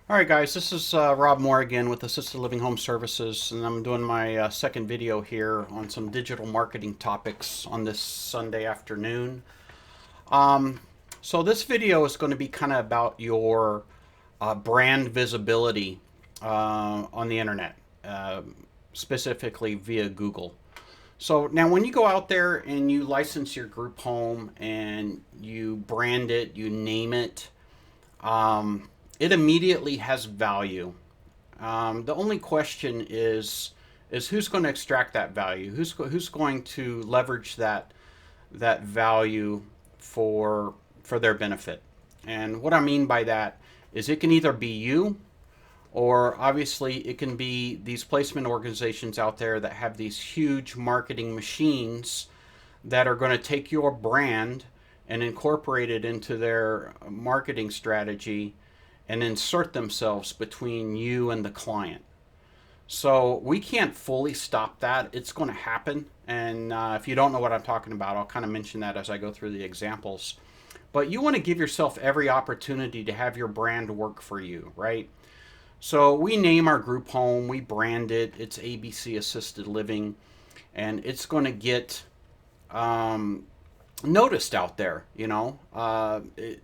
All right, guys, this is Rob Moore again with Assisted Living Home Services, and I'm doing my second video here on some digital marketing topics on this Sunday afternoon. Um, so, this video is going to be kind of about your brand visibility on the internet, uh, specifically via Google. So, now when you go out there and you license your group home and you brand it, you name it, um, it immediately has value. The only question is who's going to extract that value? Who's going to leverage that value for for their benefit? And what I mean by that is it can either be you, or obviously it can be these placement organizations out there that have these huge marketing machines that are going to take your brand and incorporate it into their marketing strategy and insert themselves between you and the client. So we can't fully stop that. It's going to happen. And if you don't know what I'm talking about, I'll kind of mention that as I go through the examples. But you want to give yourself every opportunity to have your brand work for you, right? So we name our group home, we brand it, it's ABC Assisted Living, and it's going to get um, noticed out there.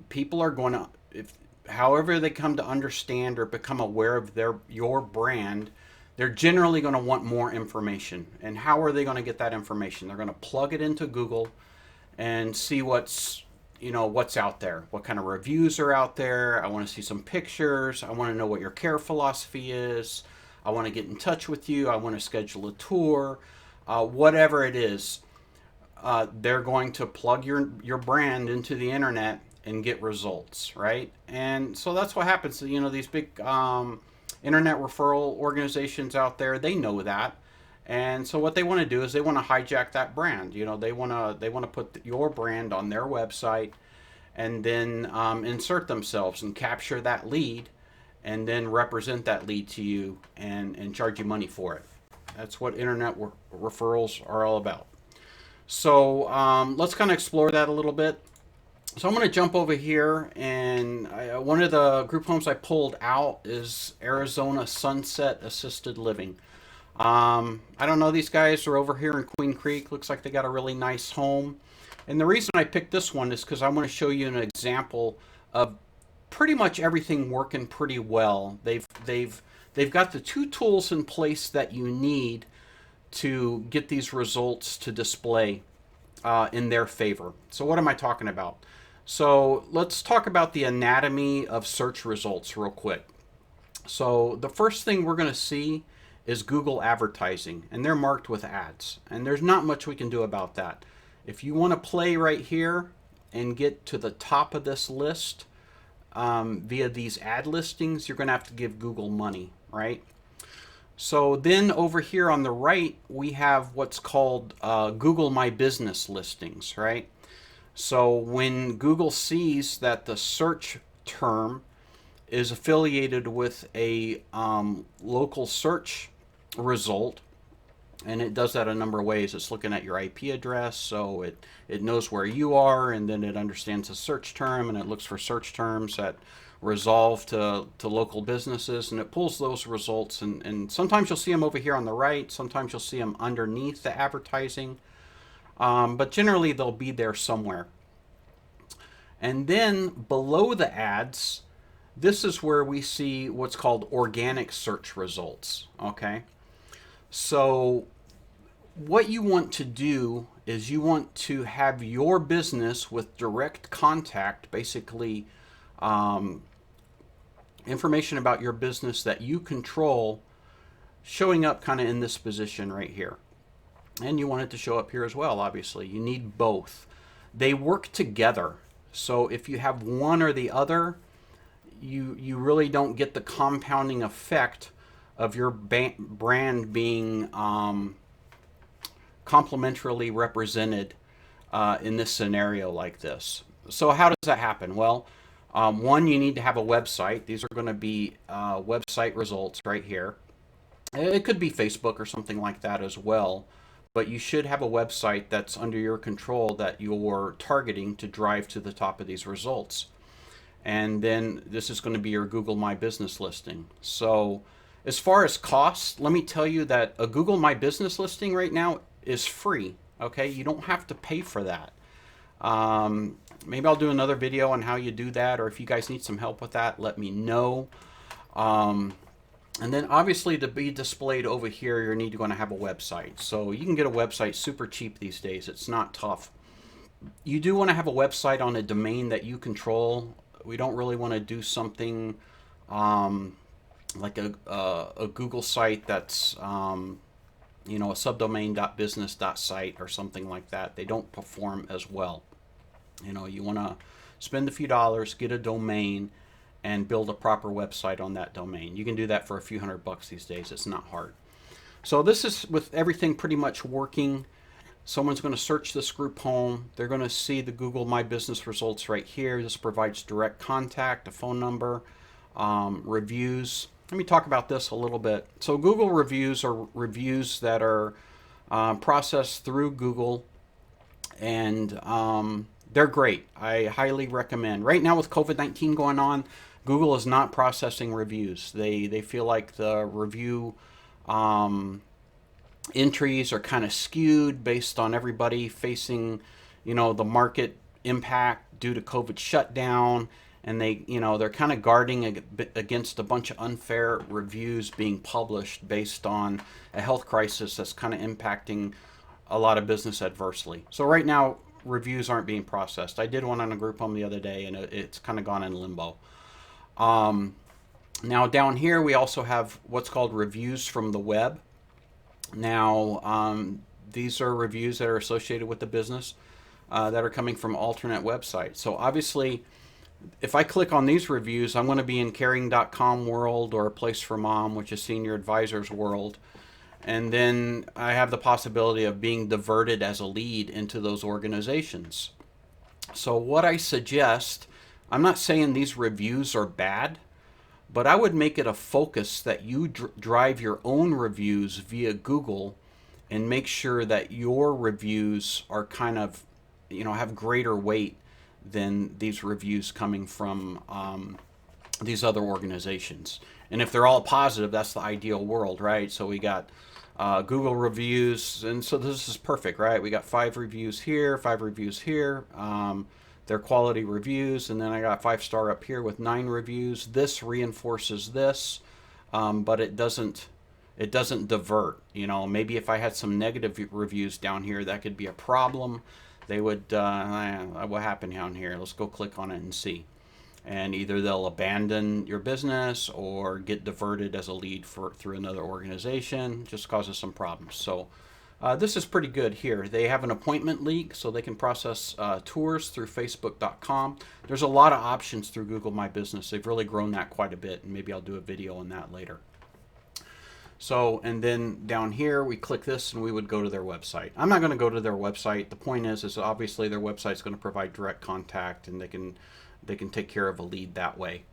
People are going to, if however they come to understand or become aware of your brand, they're generally going to want more information. And how are they going to get that information? They're going to plug it into Google and see what's out there, what kind of reviews are out there. I want to see some pictures. I want to know what your care philosophy is. I want to get in touch with you. I want to schedule a tour. Whatever it is, they're going to plug your brand into the internet and get results, right? And so that's what happens. These big internet referral organizations out there, they know that. And so what they want to do is they want to hijack that brand. They want to put your brand on their website and then insert themselves and capture that lead and then represent that lead to you and charge you money for it. That's what internet referrals are all about. So let's kind of explore that a little bit. So I'm going to jump over here, and one of the group homes I pulled out is Arizona Sunset Assisted Living. I don't know, these guys are over here in Queen Creek. Looks like they got a really nice home. And the reason I picked this one is because I want to show you an example of pretty much everything working pretty well. They've got the two tools in place that you need to get these results to display in their favor. So, what am I talking about? So, let's talk about the anatomy of search results real quick. So, the first thing we're going to see is Google advertising, and they're marked with ads. And there's not much we can do about that. If you want to play right here and get to the top of this list via these ad listings, you're going to have to give Google money, right? So then over here on the right, we have what's called Google My Business listings, right? So when Google sees that the search term is affiliated with a local search result, and it does that a number of ways. It's looking at your IP address, so it knows where you are, and then it understands a search term, and it looks for search terms that resolve to local businesses, and it pulls those results. And sometimes you'll see them over here on the right, sometimes you'll see them underneath the advertising, but generally they'll be there somewhere. And then below the ads, this is where we see what's called organic search results. Okay, so what you want to do is you want to have your business with direct contact, basically um, information about your business that you control, showing up kind of in this position right here. And you want it to show up here as well, obviously. You need both. They work together. So if you have one or the other, you really don't get the compounding effect of your brand being complementarily represented in this scenario like this. So how does that happen? Well, one, you need to have a website. These are going to be website results right here. It could be Facebook or something like that as well. But you should have a website that's under your control that you're targeting to drive to the top of these results. and then this is going to be your Google My Business listing. So as far as costs, let me tell you that a Google My Business listing right now is free. Okay, you don't have to pay for that. Maybe I'll do another video on how you do that, or if you guys need some help with that, let me know. And then obviously to be displayed over here, you're going to have a website. So you can get a website super cheap these days. It's not tough. You do want to have a website on a domain that you control. We don't really want to do something like a Google site that's a subdomain.business.site or something like that. They don't perform as well. You want to spend a few dollars, get a domain, and build a proper website on that domain. You can do that for a few $100 these days. It's not hard. So this is with everything pretty much working. Someone's going to search this group home. They're going to see the Google My Business results right here. This provides direct contact, a phone number, reviews. Let me talk about this a little bit. So Google reviews are reviews that are processed through Google, and they're great. I highly recommend. Right now with COVID-19 going on, Google is not processing reviews. They feel like the review entries are kind of skewed based on everybody facing, the market impact due to COVID shutdown, and they're kind of guarding against a bunch of unfair reviews being published based on a health crisis that's kind of impacting a lot of business adversely. So right now, reviews aren't being processed. I did one on a group home the other day, and it's kind of gone in limbo. Now down here, we also have what's called reviews from the web. Now, these are reviews that are associated with the business that are coming from alternate websites. So obviously, if I click on these reviews, I'm going to be in Caring.com world, or A Place for Mom, which is Senior Advisors world. And then I have the possibility of being diverted as a lead into those organizations. So what I suggest, I'm not saying these reviews are bad, but I would make it a focus that you drive your own reviews via Google and make sure that your reviews are kind of, have greater weight than these reviews coming from these other organizations. And if they're all positive, that's the ideal world, right? So we got Google reviews, and so this is perfect, right? We got 5 reviews here, 5 reviews here. They're quality reviews, and then I got 5-star up here with 9 reviews. This reinforces this, but it doesn't divert. Maybe if I had some negative reviews down here, that could be a problem. They would, what happened down here? Let's go click on it and see. And either they'll abandon your business or get diverted as a lead through another organization. Just causes some problems. So this is pretty good here. They have an appointment link, so they can process tours through Facebook.com. There's a lot of options through Google My Business. They've really grown that quite a bit, and maybe I'll do a video on that later. So, and then down here, we click this and we would go to their website. I'm not going to go to their website. The point is obviously their website is going to provide direct contact, and they can take care of a lead that way.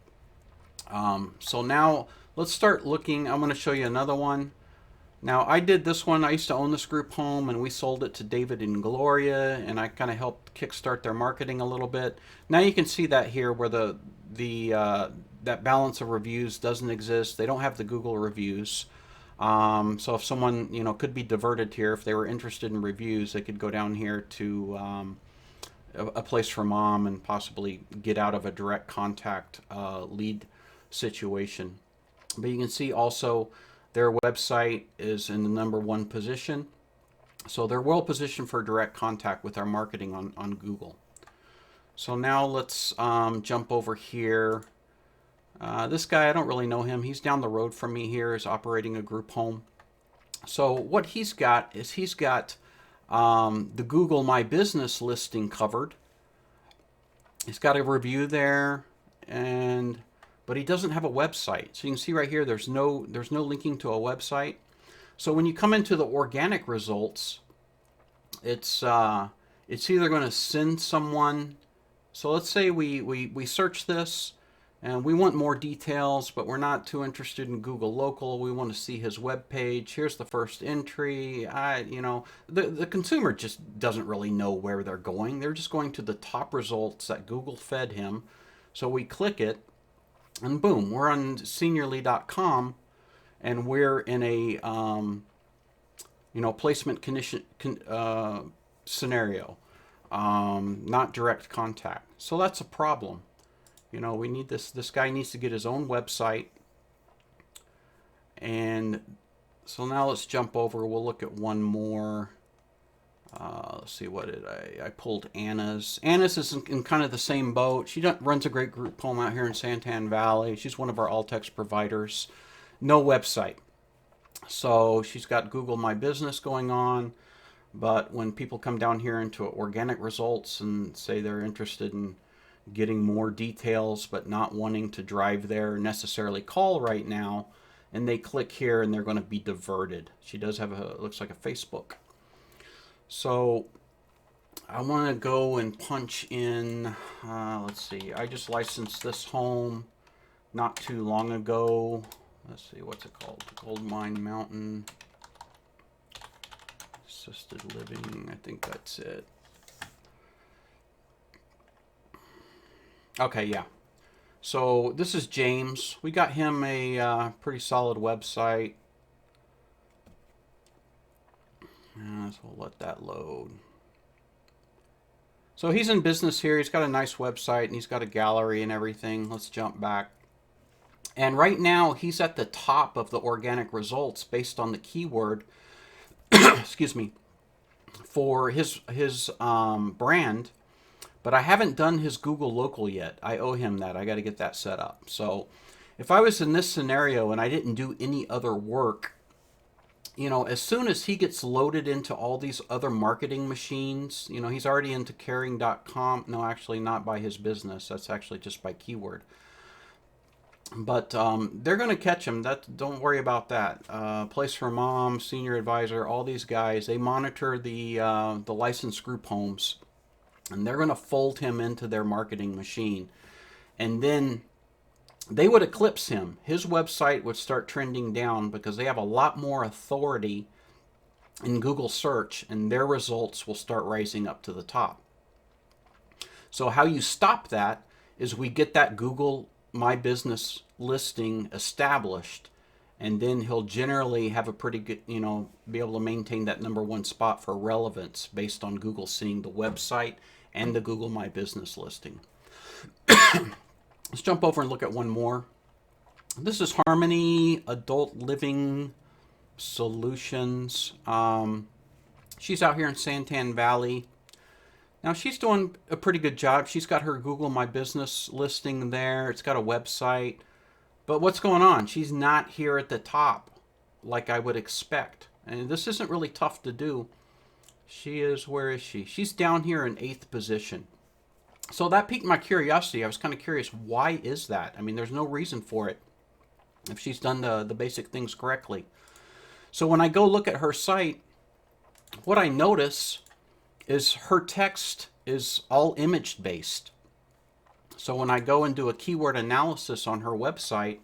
So now let's start looking. I'm going to show you another one. Now I did this one. I used to own this group home, and we sold it to David and Gloria, and I kind of helped kickstart their marketing a little bit. Now you can see that here where that balance of reviews doesn't exist. They don't have the Google reviews. So if someone could be diverted here, if they were interested in reviews, they could go down here to A Place for Mom and possibly get out of a direct contact lead situation. But you can see also their website is in the #1 position. So they're well positioned for direct contact with our marketing on Google. So now let's jump over here. This guy, I don't really know him. He's down the road from me here, is operating a group home. So what he's got is the Google My Business listing covered. He's got a review there, but he doesn't have a website. So you can see right here, there's no linking to a website. So when you come into the organic results, it's either going to send someone. So let's say we search this, and we want more details, but we're not too interested in Google Local. We want to see his web page. Here's the first entry. The consumer just doesn't really know where they're going. They're just going to the top results that Google fed him. So we click it, and boom, we're on seniorly.com, and we're in a placement scenario, not direct contact. So that's a problem. We need this guy needs to get his own website. And so now let's jump over. We'll look at one more. Let's see, what did I pulled Anna's. Anna's is in kind of the same boat. She runs a great group home out here in Santan Valley. She's one of our Altex providers. No website. So she's got Google My Business going on. But when people come down here into organic results and say they're interested in getting more details but not wanting to drive there or necessarily call right now, and they click here and they're going to be diverted. She does have looks like a Facebook. So I want to go and punch in, let's see, I just licensed this home not too long ago. Let's see, what's it called? Goldmine Mountain Assisted Living, I think that's it. Okay, yeah. So this is James. We got him a pretty solid website. So we'll let that load. So he's in business here. He's got a nice website and he's got a gallery and everything. Let's jump back. And right now he's at the top of the organic results based on the keyword, excuse me, for his brand. But I haven't done his Google Local yet. I owe him that. I got to get that set up. So if I was in this scenario and I didn't do any other work, as soon as he gets loaded into all these other marketing machines, he's already into caring.com. No, actually not by his business. That's actually just by keyword. But they're going to catch him. Don't worry about that. Place for Mom, Senior Advisor, all these guys, they monitor the licensed group homes. And they're going to fold him into their marketing machine. And then they would eclipse him. His website would start trending down because they have a lot more authority in Google search, and their results will start rising up to the top. So how you stop that is we get that Google My Business listing established, and then he'll generally have a pretty good, be able to maintain that #1 spot for relevance based on Google seeing the website and the Google My Business listing. Let's jump over and look at one more. This is Harmony Adult Living Solutions. She's out here in Santan Valley. Now she's doing a pretty good job. She's got her Google My Business listing there. It's got a website. But what's going on? She's not here at the top like I would expect. And this isn't really tough to do. She is, where is she? She's down here in 8th position. So that piqued my curiosity. I was kind of curious, why is that? I mean, there's no reason for it if she's done the basic things correctly. So when I go look at her site, what I notice is her text is all image based. So when I go and do a keyword analysis on her website,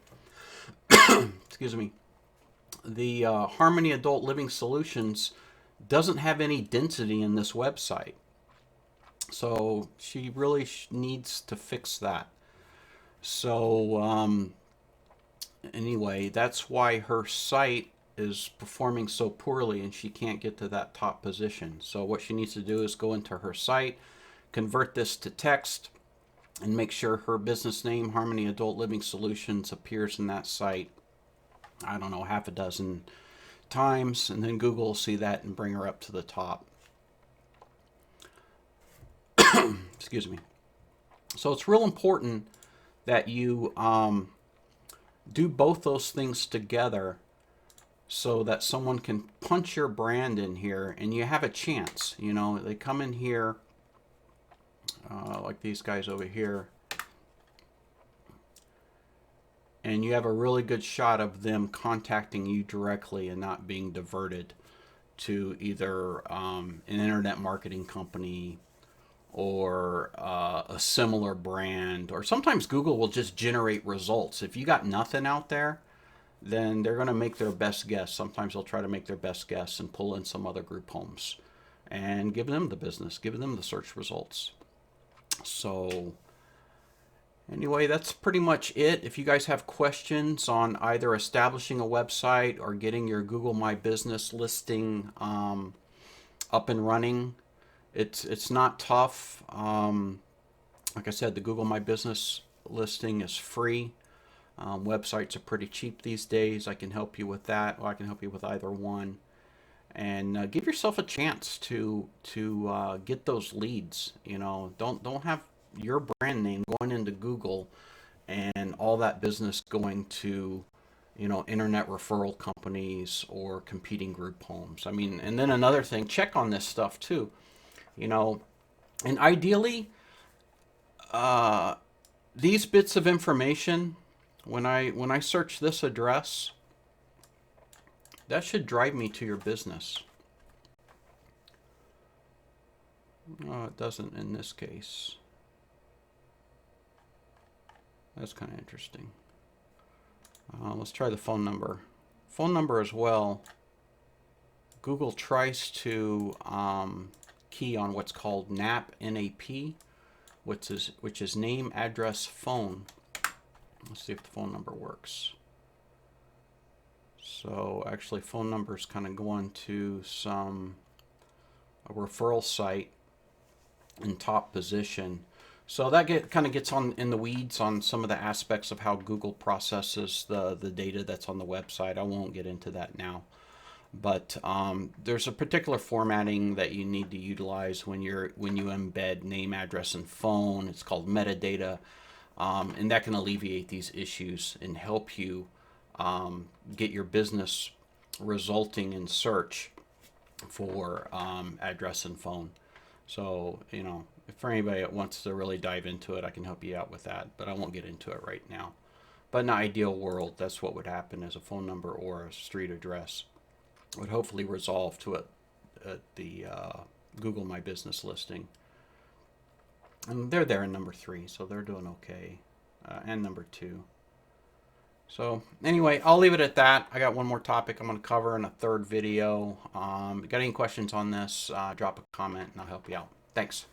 excuse me, the Harmony Adult Living Solutions doesn't have any density in this website. So she really needs to fix that. So anyway, that's why her site is performing so poorly and she can't get to that top position. So what she needs to do is go into her site, convert this to text, and make sure her business name, Harmony Adult Living Solutions, appears in that site, I don't know, half a dozen times, and then Google will see that and bring her up to the top. Excuse me. So it's real important that you do both those things together so that someone can punch your brand in here and you have a chance. They come in here like these guys over here, and you have a really good shot of them contacting you directly and not being diverted to either an internet marketing company or a similar brand. Or sometimes Google will just generate results. If you got nothing out there, then they're going to make their best guess. Sometimes they'll try to make their best guess and pull in some other group homes and give them the business, give them the search results. So Anyway, that's pretty much it. If you guys have questions on either establishing a website or getting your Google My Business listing up and running, it's not tough. Like I said, the Google My Business listing is free. Websites are pretty cheap these days. I can help you with that, or I can help you with either one. And give yourself a chance to get those leads. You know, don't have your brand name going into Google and all that business going to, you know, internet referral companies or competing group homes. I mean, and then another thing, check on this stuff too. You know, and ideally, uh, these bits of information, when I search this address, that should drive me to your business. No, it doesn't in this case. That's kind of interesting. Let's try the phone number. Phone number as well. Google tries to key on what's called NAP, N-A-P, which is name, address, phone. Let's see if the phone number works. So actually, phone number is kind of going to a referral site in top position. So that kind of gets on in the weeds on some of the aspects of how Google processes the data that's on the website. I won't get into that now. But there's a particular formatting that you need to utilize when you embed name, address, and phone. It's called metadata, and that can alleviate these issues and help you get your business resulting in search for address and phone. So, you know, if for anybody that wants to really dive into it, I can help you out with that, but I won't get into it right now. But in an ideal world, that's what would happen, as a phone number or a street address would hopefully resolve to it at the Google My Business listing. And they're there in number 3, so they're doing okay, and number 2. So anyway, I'll leave it at that. I got one more topic I'm going to cover in a third video. Got any questions on this, drop a comment and I'll help you out. Thanks.